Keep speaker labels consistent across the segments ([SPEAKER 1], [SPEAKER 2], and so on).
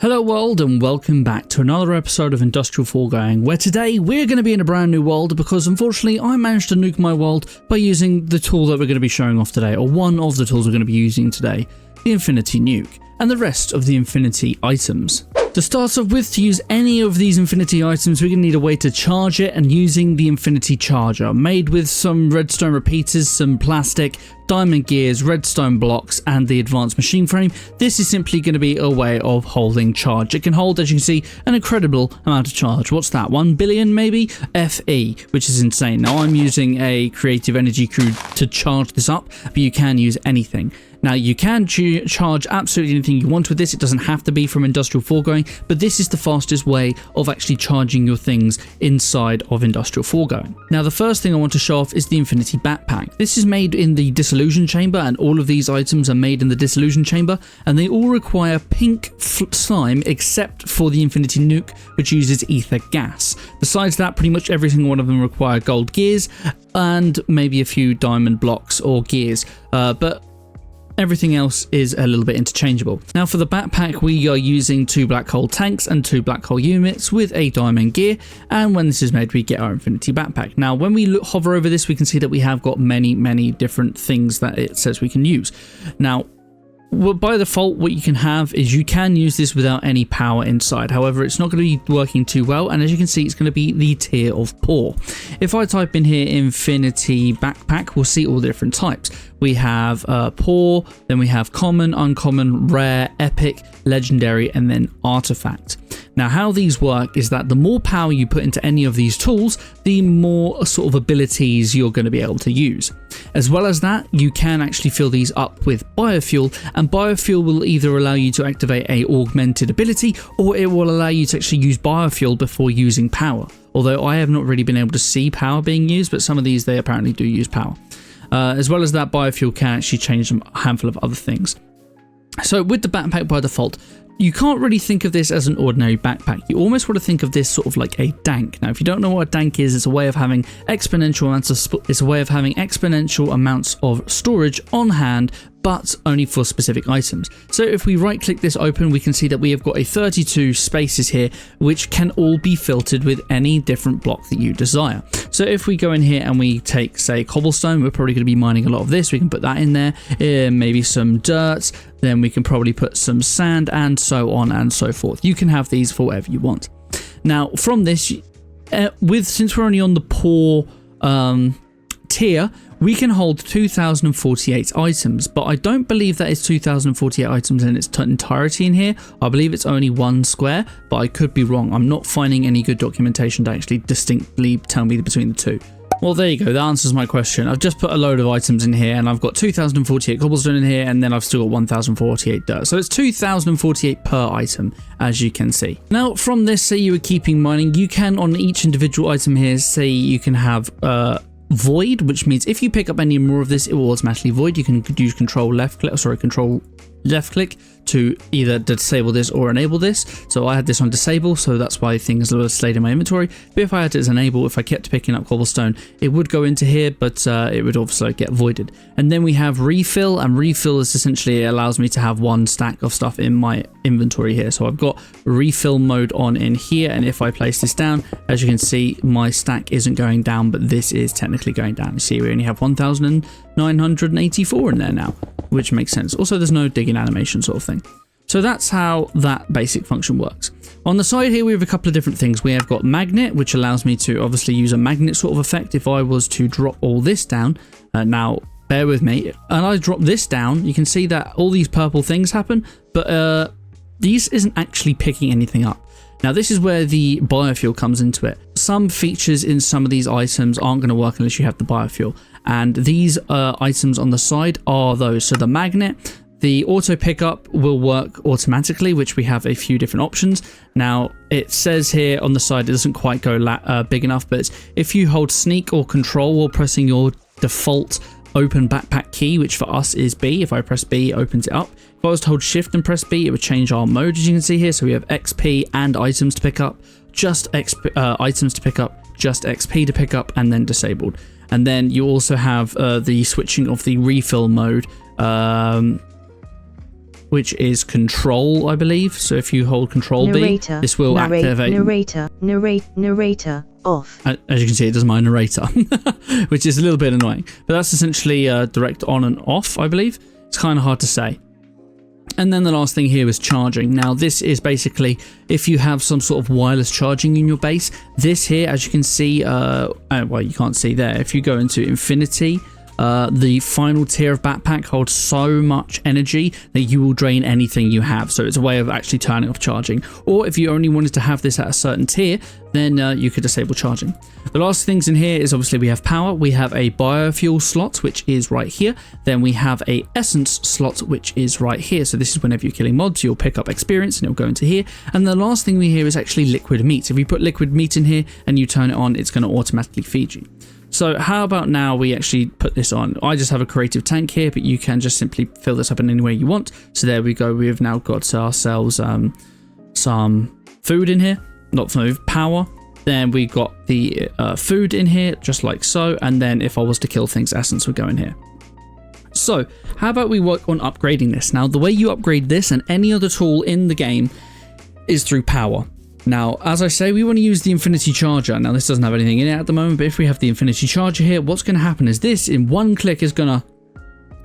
[SPEAKER 1] Hello world and welcome back to another episode of Industrial Foregoing, where today we're going to be in a brand new world because unfortunately I managed to nuke my world by using the tool that we're going to be showing off today, or one of the tools we're going to be using today, the Infinity Nuke, and the rest of the Infinity items. To start off with, to use any of these Infinity items, we're going to need a way to charge it, and using the Infinity Charger, made with some redstone repeaters, some plastic, diamond gears, redstone blocks, and the advanced machine frame. This is simply going to be a way of holding charge. It can hold, as you can see, an incredible amount of charge. What's that, 1 billion maybe? FE, which is insane. Now I'm using a creative energy cube to charge this up, but you can use anything. Now you can charge absolutely anything you want with this. It doesn't have to be from Industrial Foregoing, but this is the fastest way of actually charging your things inside of Industrial Foregoing. Now the first thing I want to show off is the Infinity Backpack. This is made in the Dissolution Chamber, and all of these items are made in the Dissolution Chamber, and they all require pink slime except for the Infinity Nuke, which uses ether gas. Besides that, pretty much every single one of them require gold gears and maybe a few diamond blocks or gears, but everything else is a little bit interchangeable. Now for the backpack, we are using 2 black hole tanks and 2 black hole units with a diamond gear, and when this is made we get our Infinity Backpack. Now when we hover over this, we can see that we have got many different things that it says we can use. Now by default, what you can have is you can use this without any power inside. However, it's not going to be working too well, and as you can see, it's going to be the tier of poor. If I type in here Infinity Backpack, we'll see all the different types. We have poor, then we have common, uncommon, rare, epic, legendary, and then artifact. Now how these work is that the more power you put into any of these tools, the more sort of abilities you're going to be able to use. As well as that, you can actually fill these up with biofuel, and biofuel will either allow you to activate a augmented ability, or it will allow you to actually use biofuel before using power. Although I have not really been able to see power being used, but some of these they apparently do use power. As well as that, biofuel can actually change a handful of other things. So with the backpack by default, you can't really think of this as an ordinary backpack. You almost want to think of this sort of like a dank. Now, if you don't know what a dank is, it's a way of having exponential amounts of storage on hand, but only for specific items. So if we right click this open, we can see that we have got a 32 spaces here, which can all be filtered with any different block that you desire. So if we go in here and we take, say, cobblestone, we're probably going to be mining a lot of this. We can put that in there, maybe some dirt, then we can probably put some sand, and so on and so forth. You can have these for whatever you want. Now from this, since we're only on the poor tier, we can hold 2048 items, but I don't believe that is 2048 items in its entirety in here. I believe it's only 1 square, but I could be wrong. I'm not finding any good documentation to actually distinctly tell me between the two. Well, there you go. That answers my question. I've just put a load of items in here, and I've got 2048 cobblestone in here, and then I've still got 1048 dirt. So it's 2048 per item, as you can see. Now, from this, say you were keeping mining, you can, on each individual item here, say you can have void, which means if you pick up any more of this, it will automatically void. You can use control left click to either disable this or enable this. So I had this on disable, so that's why things were stayed in my inventory. But if I had it as enable, if I kept picking up cobblestone, it would go into here, but it would also get voided. And then we have refill, and refill is essentially, it allows me to have 1 stack of stuff in my inventory here. So I've got refill mode on in here, and if I place this down, as you can see, my stack isn't going down, but this is technically going down. You see, we only have 1984 in there now, which makes sense. Also, there's no digging animation sort of thing. So that's how that basic function works. On the side here, we have a couple of different things. We have got magnet, which allows me to obviously use a magnet sort of effect. If I was to drop all this down, now bear with me, and I drop this down, you can see that all these purple things happen, but these isn't actually picking anything up. Now this is where the biofuel comes into it. Some features in some of these items aren't going to work unless you have the biofuel, and these items on the side are those. So the magnet, the auto pickup will work automatically, which we have a few different options. Now it says here on the side it doesn't quite go big enough, but if you hold sneak or control while pressing your default open backpack key, which for us is B, if I press B, it opens it up. If I was to hold shift and press B, it would change our mode, as you can see here. So we have XP and items to pick up, just items to pick up, just XP to pick up, and then disabled. And then you also have the switching of the refill mode which is control, I believe. So if you hold control B, this will activate.
[SPEAKER 2] Narrator off.
[SPEAKER 1] As you can see, it does my narrator, which is a little bit annoying. But that's essentially direct on and off, I believe. It's kind of hard to say. And then the last thing here is charging. Now this is basically if you have some sort of wireless charging in your base. This here, as you can see, well, you can't see there. If you go into infinity, the final tier of backpack holds so much energy that you will drain anything you have. So it's a way of actually turning off charging. Or if you only wanted to have this at a certain tier, then you could disable charging. The last things in here is obviously we have power. We have a biofuel slot, which is right here. Then we have a essence slot, which is right here. So this is whenever you're killing mobs, you'll pick up experience and it'll go into here. And the last thing we hear is actually liquid meat. If you put liquid meat in here and you turn it on, it's going to automatically feed you. So how about now we actually put this on? I just have a creative tank here, but you can just simply fill this up in any way you want. So there we go. We have now got ourselves some food in here. Not food, power. Then we got the food in here, just like so. And then if I was to kill things, essence would go in here. So how about we work on upgrading this? Now, the way you upgrade this and any other tool in the game is through power. Now, as I say, we want to use the infinity charger. Now, this doesn't have anything in it at the moment, but if we have the infinity charger here, what's going to happen is this, in one click, is going to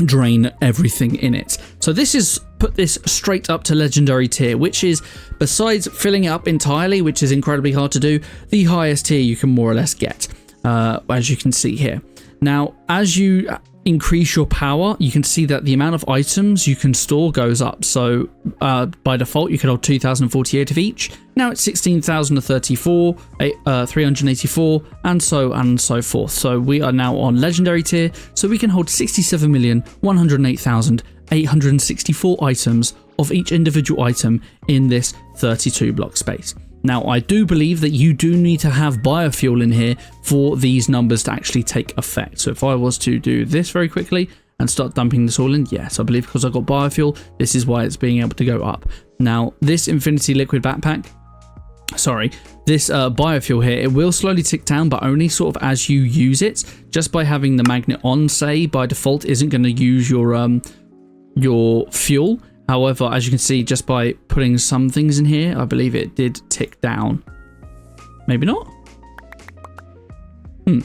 [SPEAKER 1] drain everything in it. So this is put this straight up to legendary tier, which is, besides filling it up entirely, which is incredibly hard to do, the highest tier you can more or less get, as you can see here. Now, as you increase your power, you can see that the amount of items you can store goes up. So by default, you can hold 2,048 of each. Now it's 16,034, 384, and so on and so forth. So we are now on legendary tier, so we can hold 67,108,864 items of each individual item in this 32 block space. Now, I do believe that you do need to have biofuel in here for these numbers to actually take effect. So if I was to do this very quickly and start dumping this all in, yes, I believe because I got biofuel, this is why it's being able to go up. Now, this infinity liquid backpack, this biofuel here, it will slowly tick down, but only sort of as you use it. Just by having the magnet on, say, by default, isn't going to use your fuel. However, as you can see, just by putting some things in here, I believe it did tick down. Maybe not? I'm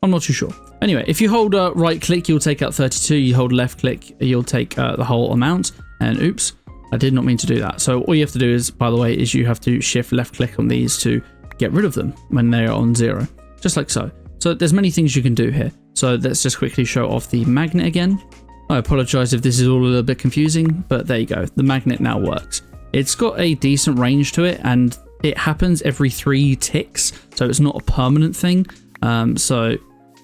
[SPEAKER 1] not too sure. Anyway, if you hold right click, you'll take out 32. You hold left click, you'll take the whole amount. And oops, I did not mean to do that. So all you have to do is, by the way, is you have to shift left click on these to get rid of them when they are on 0. Just like so. So there's many things you can do here. So let's just quickly show off the magnet again. I apologize if this is all a little bit confusing, but there you go. The magnet now works. It's got a decent range to it, and it happens every 3 ticks, so it's not a permanent thing. So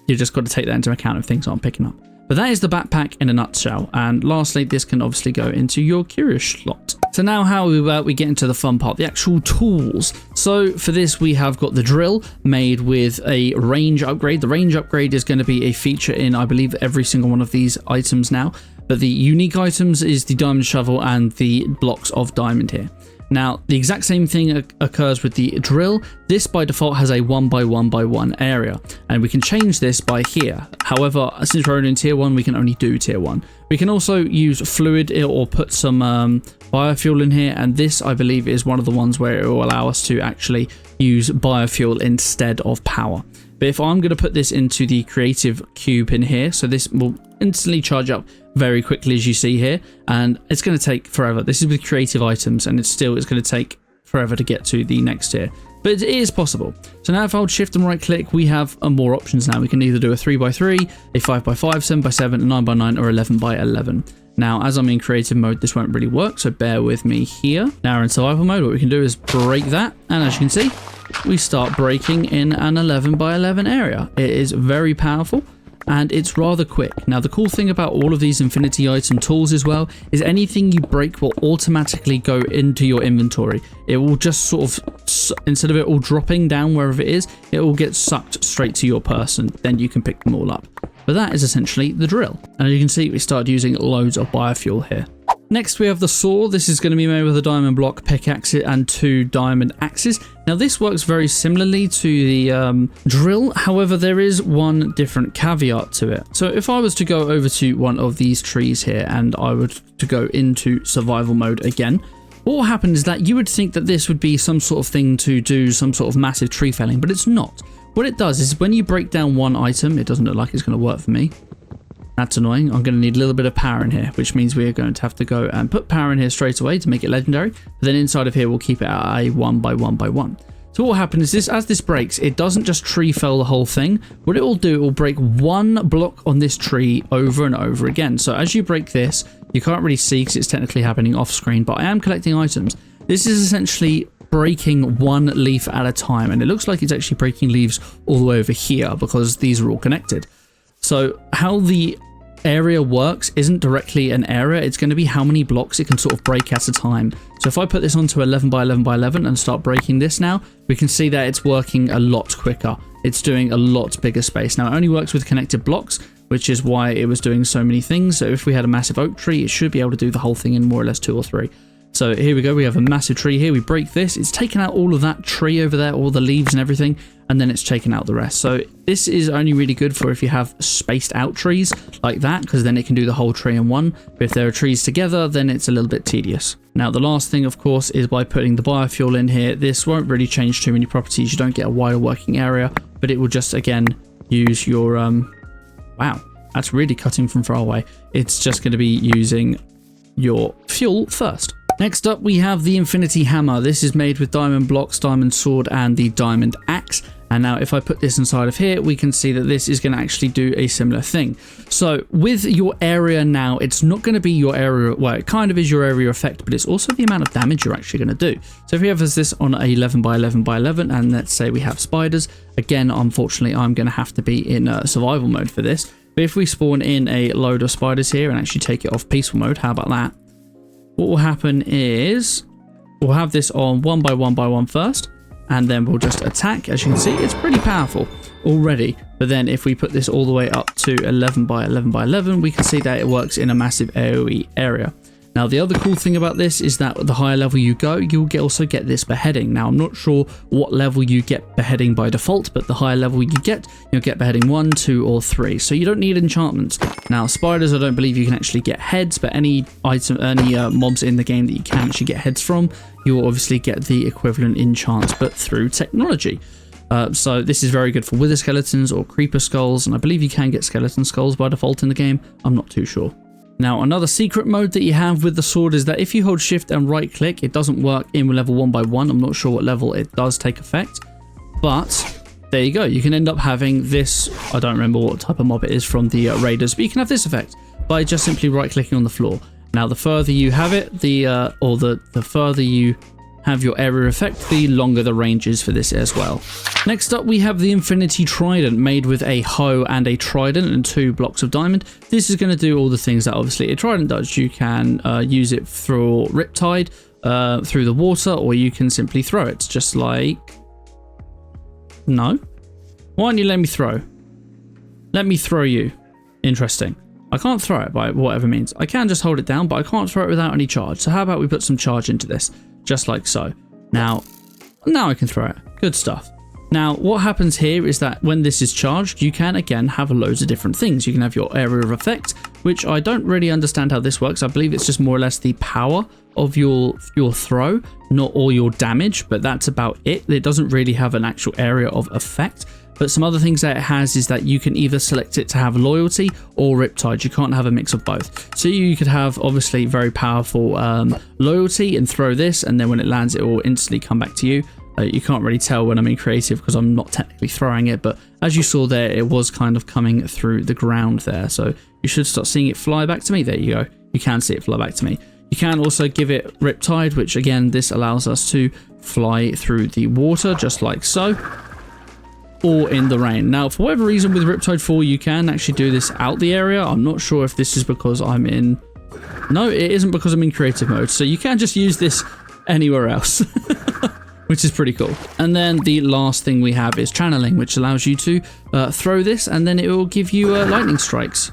[SPEAKER 1] you just got to take that into account if things aren't picking up. But that is the backpack in a nutshell. And lastly, this can obviously go into your curious slot. So now how we get into the fun part, the actual tools. So for this, we have got the drill made with a range upgrade. The range upgrade is going to be a feature in, I believe, every single one of these items now. But the unique items is the diamond shovel and the blocks of diamond here. Now, the exact same thing occurs with the drill. This by default has a 1x1x1 area, and we can change this by here. However, since we're only in tier 1, we can only do tier 1. We can also use fluid or put some biofuel in here, and this I believe is one of the ones where it will allow us to actually use biofuel instead of power. But if I'm going to put this into the creative cube in here, so this will instantly charge up very quickly, as you see here, and it's going to take forever. This is with creative items, and it's going to take forever to get to the next tier, but it is possible. So now if I hold shift and right click, we have more options now. We can either do a 3x3, a 5x5, 7x7, a 9x9, or 11x11. Now, as I'm in creative mode, this won't really work, so bear with me here. Now in survival mode, what we can do is break that, and as you can see, we start breaking in an 11x11 area. It is very powerful, and it's rather quick. Now, the cool thing about all of these infinity item tools as well is anything you break will automatically go into your inventory. It will just sort of, instead of it all dropping down wherever it is, it will get sucked straight to your person. Then you can pick them all up. But that is essentially the drill. And as you can see, we started using loads of biofuel here. Next we have the saw. This is going to be made with a diamond block, pickaxe and 2 diamond axes. Now this works very similarly to the drill, however there is one different caveat to it. So if I was to go over to one of these trees here and I were to go into survival mode again, what will happen is that you would think that this would be some sort of thing to do some sort of massive tree felling, but it's not. What it does is when you break down one item, it doesn't look like it's going to work for me. That's annoying. I'm going to need a little bit of power in here, which means we are going to have to go and put power in here straight away to make it legendary. But then inside of here, we'll keep it at a 1 by 1 by 1. So what will happen is this, as this breaks, it doesn't just tree fell the whole thing. What it will do, it will break one block on this tree over and over again. So as you break this, you can't really see because it's technically happening off screen, but I am collecting items. This is essentially breaking one leaf at a time. And it looks like it's actually breaking leaves all the way over here because these are all connected. So how the area works isn't directly an area, it's going to be how many blocks it can sort of break at a time. So if I put this onto 11 by 11 by 11 and start breaking this now, we can see that it's working a lot quicker. It's doing a lot bigger space. Now it only works with connected blocks, which is why it was doing so many things. So if we had a massive oak tree, it should be able to do the whole thing in more or less 2 or 3. So here we go, we have a massive tree here, we break this, it's taken out all of that tree over there, all the leaves and everything, and then it's taken out the rest. So this is only really good for if you have spaced out trees like that, because then it can do the whole tree in one. But if there are trees together, then it's a little bit tedious. Now the last thing, of course, is by putting the biofuel in here. This won't really change too many properties, you don't get a wider working area, but it will just, again, use your, wow, that's really cutting from far away. It's just going to be using your fuel first. Next up, we have the Infinity Hammer. This is made with diamond blocks, diamond sword, and the diamond axe. And now if I put this inside of here, we can see that this is going to actually do a similar thing. So with your area now, it's not going to be your area, well, it kind of is your area effect, but it's also the amount of damage you're actually going to do. So if we have this on a 11 by 11 by 11, and let's say we have spiders, again, unfortunately, I'm going to have to be in survival mode for this. But if we spawn in a load of spiders here and actually take it off peaceful mode, how about that? What will happen is we'll have this on 1 by 1 by 1 first, and then we'll just attack. As you can see, it's pretty powerful already. But then if we put this all the way up to 11 by 11 by 11, we can see that it works in a massive AoE area. Now, the other cool thing about this is that the higher level you go, you'll also get this beheading. Now, I'm not sure what level you get beheading by default, but the higher level you get, you'll get beheading 1, 2, or 3. So you don't need enchantments. Now, spiders, I don't believe you can actually get heads, but any item, any mobs in the game that you can actually get heads from, you will obviously get the equivalent enchants, but through technology. So this is very good for wither skeletons or creeper skulls, and I believe you can get skeleton skulls by default in the game. I'm not too sure. Now, another secret mode that you have with the sword is that if you hold shift and right click, it doesn't work in level 1 by 1. I'm not sure what level it does take effect, but there you go. You can end up having this, I don't remember what type of mob it is from the raiders, but you can have this effect by just simply right clicking on the floor. Now, the further you have it, the further you have your area effect, the longer the range is for this as well. Next up, we have the Infinity Trident, made with a hoe and a trident and 2 blocks of diamond. This is going to do all the things that obviously a trident does. You can use it through Riptide, through the water, or you can simply throw it, just like... No? Why don't you let me throw? Let me throw you. Interesting. I can't throw it by whatever means. I can just hold it down, but I can't throw it without any charge. So how about we put some charge into this? Just like so. Now I can throw it. Good stuff. Now, what happens here is that when this is charged, you can again have loads of different things. You can have your area of effect, which I don't really understand how this works. I believe it's just more or less the power of your throw, not all your damage, but that's about it. It doesn't really have an actual area of effect. But some other things that it has is that you can either select it to have loyalty or Riptide. You can't have a mix of both. So you could have obviously very powerful loyalty and throw this, and then when it lands, it will instantly come back to you. You can't really tell when I'm in creative because I'm not technically throwing it, but as you saw there, it was kind of coming through the ground there. So you should start seeing it fly back to me. There you go. You can see it fly back to me. You can also give it Riptide, which again, this allows us to fly through the water just like so, or in the rain. Now, for whatever reason with Riptide 4, you can actually do this out the area. I'm not sure if this is because I'm in... No, it isn't because I'm in creative mode. So you can just use this anywhere else, which is pretty cool. And then the last thing we have is channeling, which allows you to throw this, and then it will give you lightning strikes,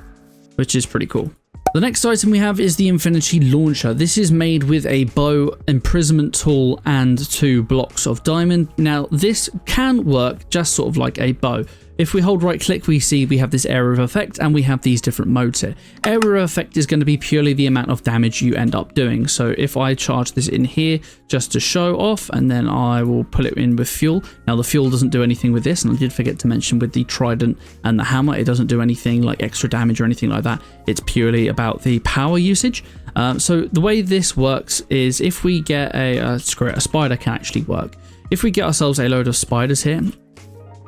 [SPEAKER 1] which is pretty cool. The next item we have is the Infinity Launcher. This is made with a bow, imprisonment tool, and 2 blocks of diamond. Now, this can work just sort of like a bow. If we hold right click, we see we have this area of effect and we have these different modes here. Area of effect is going to be purely the amount of damage you end up doing. So if I charge this in here just to show off, and then I will pull it in with fuel. Now the fuel doesn't do anything with this, and I did forget to mention with the Trident and the hammer, it doesn't do anything like extra damage or anything like that. It's purely about the power usage. So the way this works is if we get a spider can actually work. If we get ourselves a load of spiders here,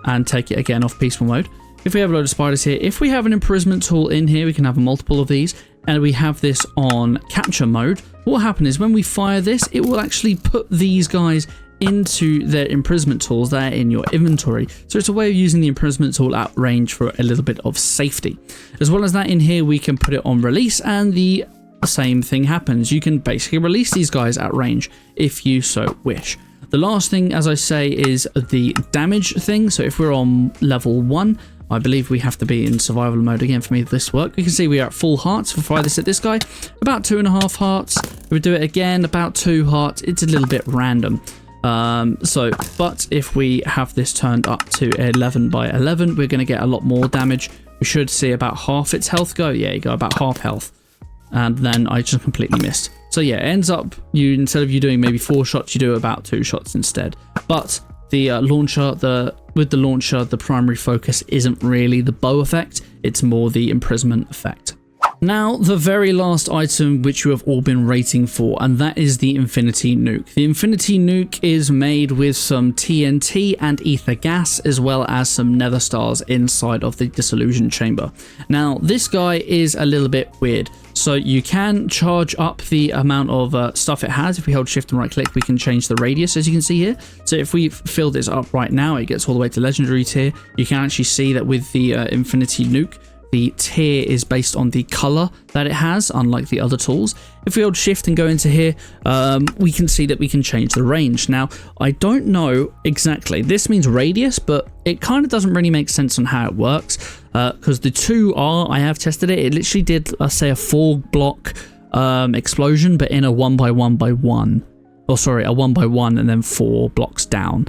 [SPEAKER 1] and take it again off peaceful mode. If we have a load of spiders here, if we have an imprisonment tool in here, we can have multiple of these, and we have this on capture mode. What will happen is when we fire this, it will actually put these guys into their imprisonment tools that are in your inventory. So it's a way of using the imprisonment tool at range for a little bit of safety. As well as that, in here we can put it on release, and the same thing happens. You can basically release these guys at range if you so wish. The last thing, as I say, is the damage thing. So if we're on level 1, I believe we have to be in survival mode again for me to this work. You can see we are at full hearts. If we fire this at this guy, about 2.5 hearts. If we do it again, about 2 hearts. It's a little bit random. But if we have this turned up to 11 by 11, we're going to get a lot more damage. We should see about half its health go. Yeah, you go about half health. And then I just completely missed. So yeah, it ends up instead of you doing maybe 4 shots, you do about 2 shots instead. But the launcher, with the launcher, the primary focus isn't really the bow effect, it's more the imprisonment effect. Now, the very last item which you have all been waiting for, and that is the Infinity Nuke. The Infinity Nuke is made with some TNT and ether gas, as well as some nether stars inside of the dissolution chamber. Now, this guy is a little bit weird. So you can charge up the amount of stuff it has. If we hold shift and right click, we can change the radius, as you can see here. So if we fill this up right now, it gets all the way to legendary tier. You can actually see that with the Infinity Nuke, the tier is based on the color that it has, unlike the other tools. If we hold shift and go into here, we can see that we can change the range. Now, I don't know exactly. This means radius, but it kind of doesn't really make sense on how it works, because the 2R, I have tested it. It literally did, let's say, a 4 block explosion, but in a 1x1x1. Or sorry, a 1x1 and then 4 blocks down.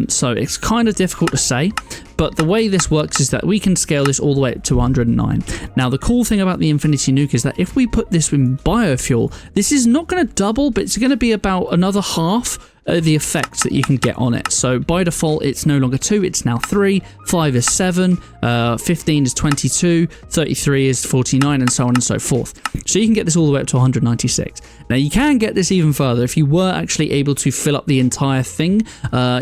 [SPEAKER 1] So it's kind of difficult to say, but the way this works is that we can scale this all the way to 209. Now, the cool thing about the Infinity Nuke is that if we put this in biofuel, this is not going to double, but it's going to be about another half the effects that you can get on it. So by default, it's no longer 2, it's now 3, 5 is 7, 15 is 22, 33 is 49, and so on and so forth. So you can get this all the way up to 196. Now, you can get this even further. If you were actually able to fill up the entire thing,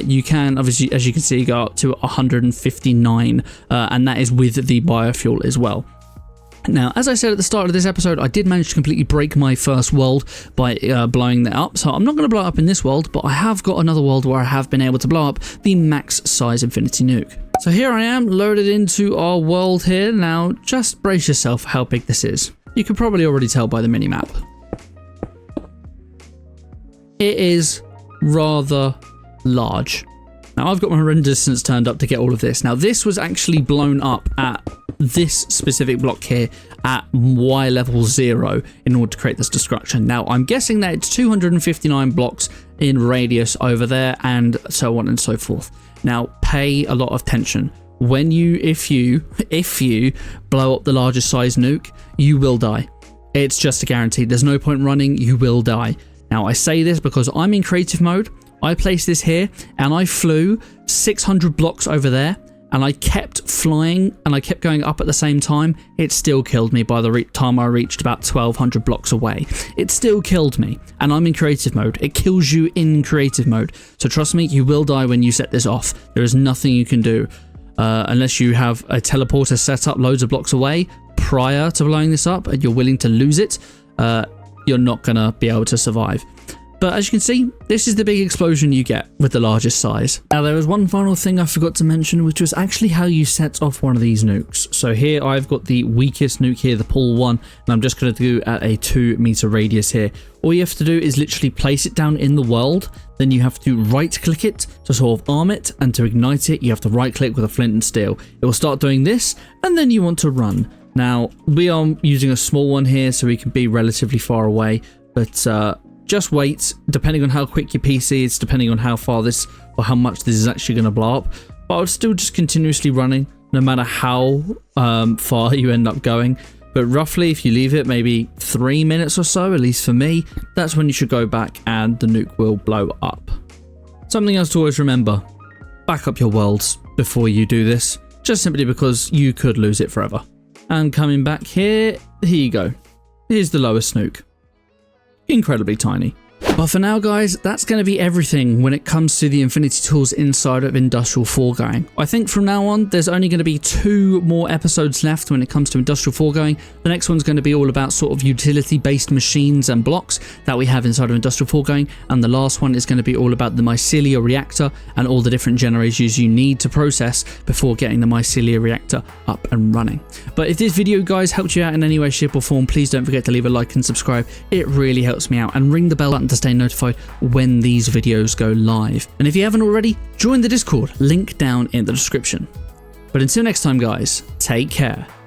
[SPEAKER 1] you can, obviously, as you can see, go up to 159, and that is with the biofuel as well. Now, as I said at the start of this episode, I did manage to completely break my first world by blowing that up. So I'm not going to blow it up in this world, but I have got another world where I have been able to blow up the max size Infinity Nuke. So here I am, loaded into our world here. Now, just brace yourself for how big this is. You can probably already tell by the minimap. It is rather large. Now, I've got my render distance turned up to get all of this. Now, this was actually blown up at this specific block here at Y level 0 in order to create this destruction. Now, I'm guessing that it's 259 blocks in radius over there, and so on and so forth. Now, pay a lot of attention. When if you blow up the largest size nuke, you will die. It's just a guarantee. There's no point running, you will die. Now, I say this because I'm in creative mode. I placed this here and I flew 600 blocks over there, and I kept flying and I kept going up at the same time. It still killed me by the time I reached about 1200 blocks away. It still killed me, and I'm in creative mode. It kills you in creative mode. So trust me, you will die when you set this off. There is nothing you can do unless you have a teleporter set up loads of blocks away prior to blowing this up and you're willing to lose it. You're not gonna be able to survive. But as you can see, this is the big explosion you get with the largest size. Now, there was one final thing I forgot to mention, which was actually how you set off one of these nukes. So here I've got the weakest nuke here, the pull 1, and I'm just going to do at a 2 meter radius here. All you have to do is literally place it down in the world, then you have to right click it to sort of arm it, and to ignite it, you have to right click with a flint and steel. It will start doing this, and then you want to run. Now, we are using a small one here so we can be relatively far away, but just wait. Depending on how quick your PC is, depending on how far this or how much this is actually going to blow up, but I would still just continuously running no matter how far you end up going. But roughly, if you leave it maybe 3 minutes or so, at least for me, that's when you should go back and the nuke will blow up. Something else to always remember, back up your worlds before you do this, just simply because you could lose it forever. And coming back here you go. Here's the lowest nuke. Incredibly tiny. But for now guys, that's going to be everything when it comes to the Infinity tools inside of Industrial Foregoing. I think from now on, there's only going to be 2 more episodes left when it comes to Industrial Foregoing. The next one's going to be all about sort of utility-based machines and blocks that we have inside of Industrial Foregoing. And the last one is going to be all about the mycelia reactor and all the different generators you need to process before getting the mycelia reactor up and running. But if this video, guys, helped you out in any way, shape or form, please don't forget to leave a like and subscribe. It really helps me out. And ring the bell button to stay notified when these videos go live. And if you haven't already, join the Discord, link down in the description. But until next time guys, take care.